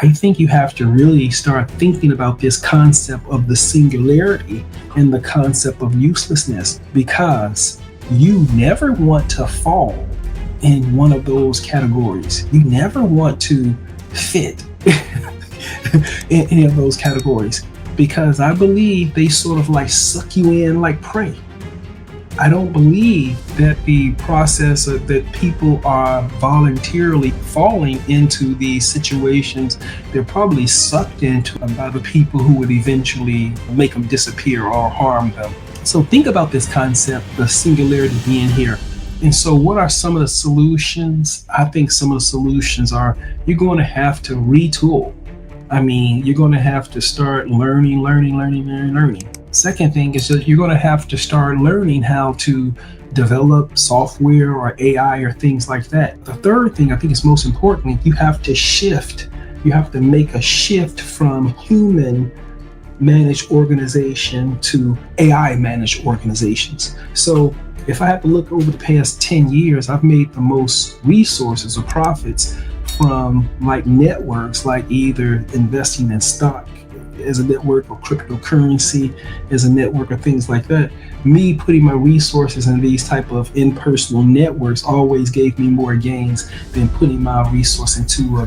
I think you have to really start thinking about this concept of the singularity and the concept of uselessness, because you never want to fall in one of those categories. You never want to fit in any of those categories, because I believe they sort of like suck you in like prey. I don't believe that the process that people are voluntarily falling into these situations, they're probably sucked into by the people who would eventually make them disappear or harm them. So think about this concept, the singularity being here. And so, what are some of the solutions? I think some of the solutions are you're going to have to retool. I mean, you're going to have to start learning. Second thing is that you're going to have to start learning how to develop software or AI or things like that. The third thing I think is most important, you have to shift. You have to make a shift from human managed organization to AI managed organizations. So if I have to look over the past 10 years, I've made the most resources or profits from like networks, like either investing in stock as a network or cryptocurrency as a network or things like that. Me putting my resources in these type of impersonal networks always gave me more gains than putting my resource into a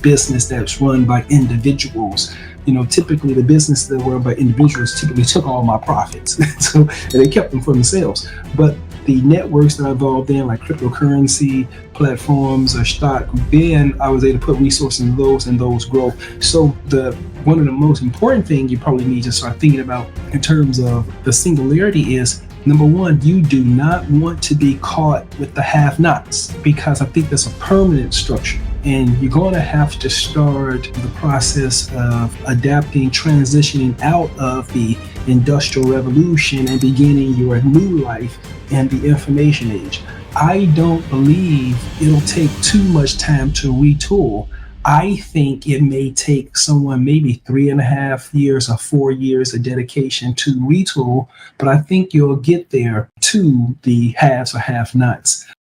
business that's run by individuals. You know, typically the business that were run by individuals typically took all my profits, so and they kept them for themselves. But the networks that I involved in, like cryptocurrency platforms or stock, then I was able to put resources in those and those grow. So the one of the most important thing you probably need to start thinking about in terms of the singularity is, number one, you do not want to be caught with the have-nots, because I think that's a permanent structure. And you're going to have to start the process of adapting, transitioning out of the industrial revolution and beginning your new life in the information age. I don't believe it'll take too much time to retool. I think it may take someone maybe 3.5 years or 4 years of dedication to retool, but I think you'll get there to the haves or have nots.